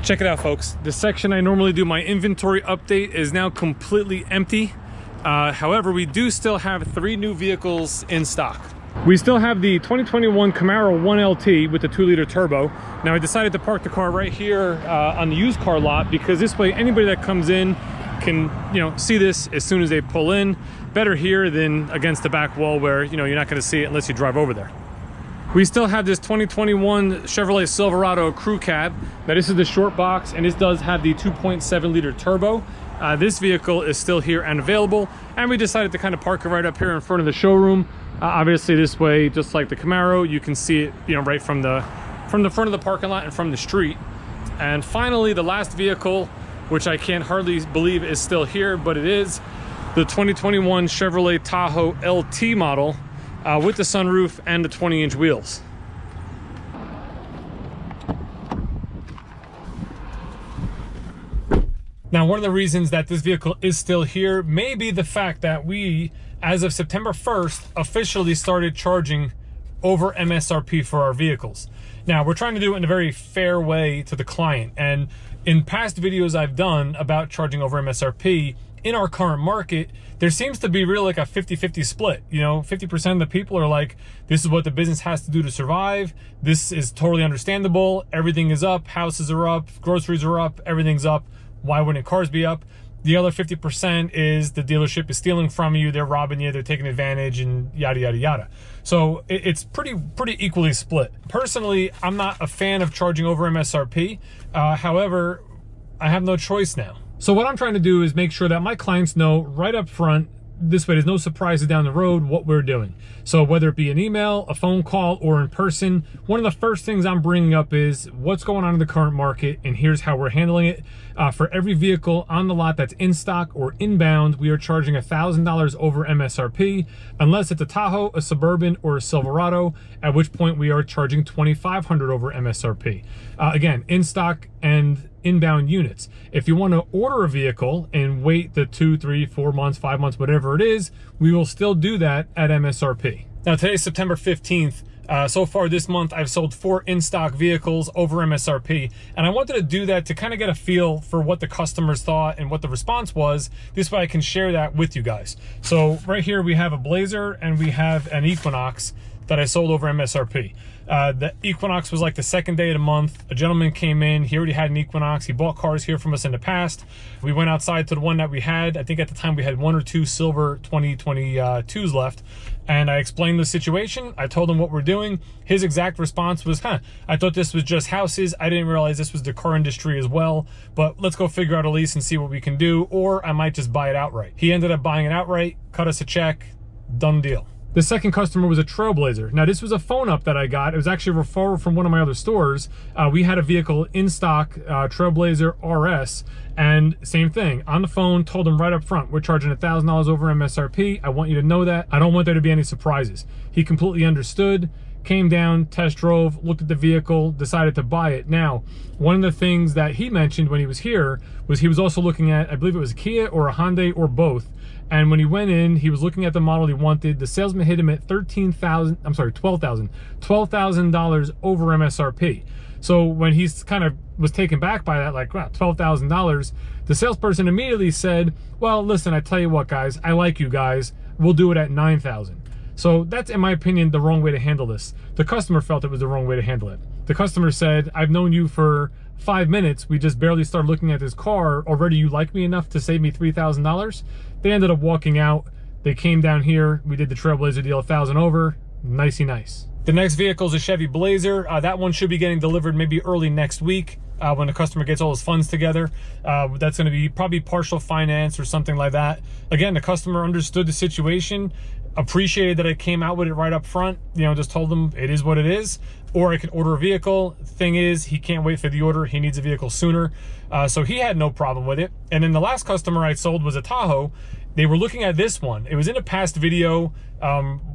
Check it out, folks. The section I normally do my inventory update is now completely empty. However, we do still have 3 new vehicles in stock. We still have the 2021 Camaro 1LT with the 2-liter turbo. Now I decided to park the car right here on the used car lot because this way anybody that comes in can, see this as soon as they pull in. Better here than against the back wall where, you're not going to see it unless you drive over there. We still have this 2021 Chevrolet Silverado crew cab. Now this is the short box and this does have the 2.7-liter turbo. This vehicle is still here and available, and we decided to kind of park it right up here in front of the showroom. Obviously this way, just like the Camaro, you can see it right from the front of the parking lot and from the street. And finally, the last vehicle, which I can't hardly believe is still here, but it is the 2021 Chevrolet Tahoe LT model with the sunroof and the 20-inch wheels. Now, one of the reasons that this vehicle is still here may be the fact that we, as of September 1st, officially started charging over MSRP for our vehicles. Now, we're trying to do it in a very fair way to the client. And in past videos I've done about charging over MSRP, in our current market, there seems to be really like a 50-50 split. 50% of the people are like, this is what the business has to do to survive. This is totally understandable. Everything is up. Houses are up. Groceries are up. Everything's up. Why wouldn't cars be up? The other 50% is the dealership is stealing from you. They're robbing you. They're taking advantage and yada, yada, yada. So it's pretty equally split. Personally, I'm not a fan of charging over MSRP. However, I have no choice now. So what I'm trying to do is make sure that my clients know right up front, this way there's no surprises down the road, what we're doing. So whether it be an email, a phone call, or in person, one of the first things I'm bringing up is what's going on in the current market, and here's how we're handling it. For every vehicle on the lot that's in stock or inbound, we are charging $1,000 over MSRP, unless it's a Tahoe, a Suburban, or a Silverado, at which point we are charging $2,500 over MSRP. Again, in stock and inbound units. If you want to order a vehicle and wait the 2, 3, 4 months, 5 months, whatever it is, we will still do that at MSRP. Now today's September 15th. So far this month, I've sold 4 in-stock vehicles over MSRP, and I wanted to do that to kind of get a feel for what the customers thought and what the response was. This way I can share that with you guys. So right here we have a Blazer and we have an Equinox that I sold over MSRP. The Equinox was like the second day of the month. A gentleman came in, he already had an Equinox. He bought cars here from us in the past. We went outside to the one that we had. I think at the time we had 1 or 2 silver 2022s left. And I explained the situation. I told him what we're doing. His exact response was, I thought this was just houses. I didn't realize this was the car industry as well, but let's go figure out a lease and see what we can do, or I might just buy it outright. He ended up buying it outright, cut us a check, done deal. The second customer was a Trailblazer. Now this was a phone up that I got. It was actually a referral from one of my other stores. We had a vehicle in stock, Trailblazer RS, and same thing. On the phone, told him right up front, we're charging $1,000 over MSRP. I want you to know that. I don't want there to be any surprises. He completely understood, came down, test drove, looked at the vehicle, decided to buy it. Now, one of the things that he mentioned when he was here was he was also looking at, I believe it was a Kia or a Hyundai or both. And when he went in, he was looking at the model he wanted. The salesman hit him at $12,000 over MSRP. So when he's kind of was taken back by that, like, wow, $12,000, the salesperson immediately said, well, listen, I tell you what, guys, I like you guys. We'll do it at $9,000. So that's, in my opinion, the wrong way to handle this. The customer felt it was the wrong way to handle it. The customer said, I've known you for 5 minutes. We just barely started looking at this car. Already you like me enough to save me $3,000? They ended up walking out. They came down here. We did the Trailblazer deal, 1,000 over. Nicey nice. The next vehicle is a Chevy Blazer. That one should be getting delivered maybe early next week when the customer gets all his funds together. That's going to be probably partial finance or something like that. Again, the customer understood the situation, appreciated that I came out with it right up front, just told them it is what it is, or I can order a vehicle. Thing is, he can't wait for the order. He needs a vehicle sooner. So he had no problem with it. And then the last customer I sold was a Tahoe. They were looking at this one. It was in a past video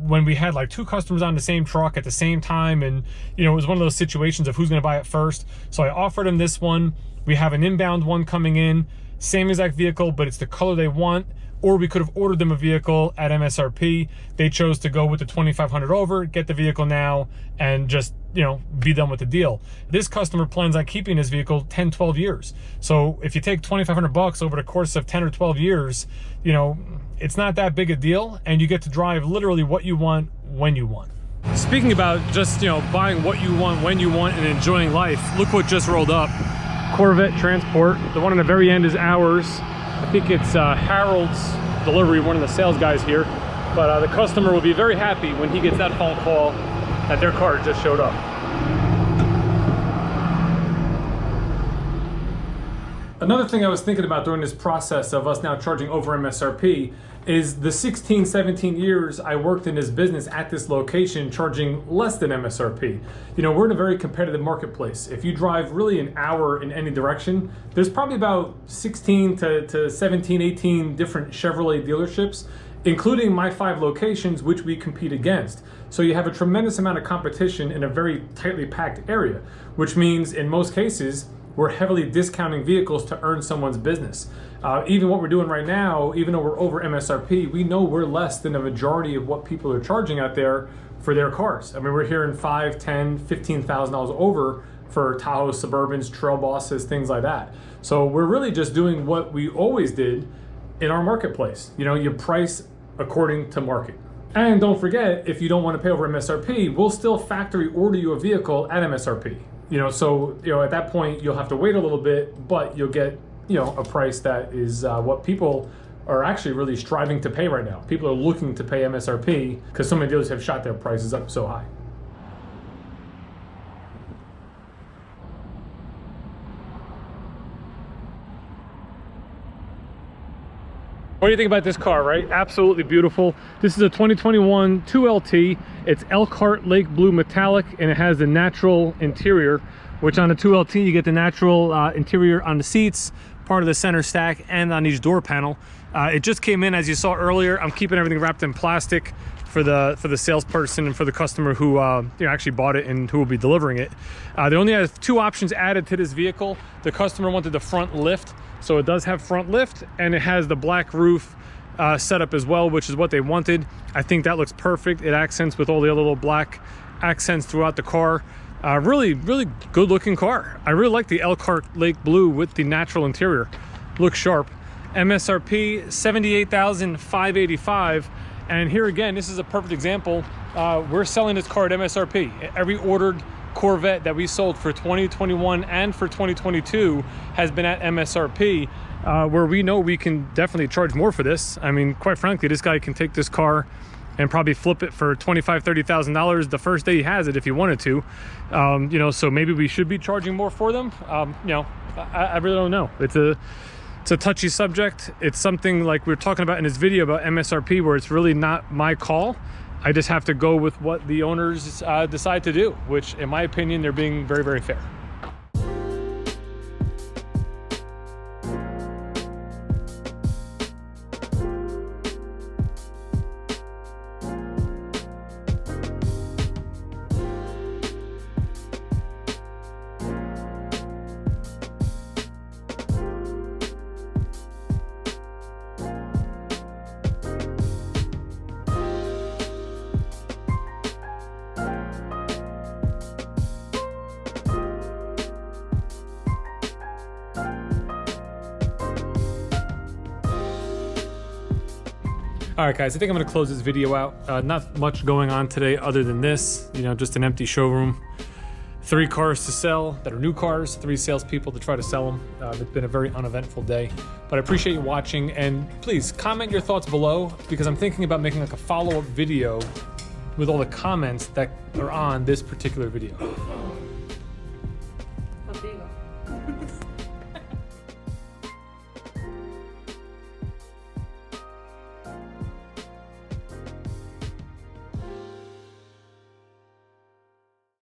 when we had like 2 customers on the same truck at the same time. And, it was one of those situations of who's going to buy it first. So I offered him this one. We have an inbound one coming in. same exact vehicle, but it's the color they want. Or we could have ordered them a vehicle at MSRP. They chose to go with the 2,500 over, get the vehicle now, and just, you know, be done with the deal. This customer plans on keeping his vehicle 10, 12 years. So if you take 2,500 bucks over the course of 10 or 12 years, you know, it's not that big a deal, and you get to drive literally what you want when you want. Speaking about just, you know, buying what you want when you want and enjoying life, look what just rolled up. Corvette Transport. The one on the very end is ours. I think it's Harold's delivery, one of the sales guys here. But the customer will be very happy when he gets that phone call that their car just showed up. Another thing I was thinking about during this process of us now charging over MSRP is the 16, 17 years I worked in this business at this location charging less than MSRP. You know, we're in a very competitive marketplace. If you drive really an hour in any direction, there's probably about 16 to 17, 18 different Chevrolet dealerships, including my 5 locations, which we compete against. So you have a tremendous amount of competition in a very tightly packed area, which means in most cases, we're heavily discounting vehicles to earn someone's business. Even what we're doing right now, even though we're over MSRP, we know we're less than a majority of what people are charging out there for their cars. I mean, we're hearing $5,000, $10,000, $15,000 over for Tahoes, Suburbans, Trail Bosses, things like that. So we're really just doing what we always did in our marketplace. You know, you price according to market. And don't forget, if you don't want to pay over MSRP, we'll still factory order you a vehicle at MSRP. You know, so, you know, at that point, you'll have to wait a little bit, but you'll get, you know, a price that is what people are actually really striving to pay right now. People are looking to pay MSRP because so many dealers have shot their prices up so high. What do you think about this car, right? Absolutely beautiful. This is a 2021 2LT. It's Elkhart Lake Blue Metallic, and it has the natural interior, which on the 2LT, you get the natural interior on the seats, part of the center stack, and on each door panel. It just came in, as you saw earlier. I'm keeping everything wrapped in plastic for the salesperson and for the customer who you know, actually bought it and who will be delivering it. They only have 2 options added to this vehicle. The customer wanted the front lift, so it does have front lift, and it has the black roof setup as well, which is what they wanted. I think that looks perfect. It accents with all the other little black accents throughout the car. Really, really good looking car. I really like the Elkhart Lake Blue with the natural interior. Looks sharp. MSRP $78,585. And here again, this is a perfect example. We're selling this car at MSRP. Every ordered Corvette that we sold for 2021 and for 2022 has been at MSRP, where we know we can definitely charge more for this. I mean, quite frankly, this guy can take this car and probably flip it for $25,000, $30,000 the first day he has it if he wanted to. You know, so maybe we should be charging more for them. You know, I really don't know. It's a touchy subject. It's something like we were talking about in this video about MSRP, where it's really not my call. I just have to go with what the owners decide to do, which in my opinion, they're being very, very fair. All right, guys, I think I'm gonna close this video out. Not much going on today other than this, you know, just an empty showroom. 3 cars to sell that are new cars, 3 salespeople to try to sell them. It's been a very uneventful day, but I appreciate you watching, and please comment your thoughts below, because I'm thinking about making like a follow-up video with all the comments that are on this particular video.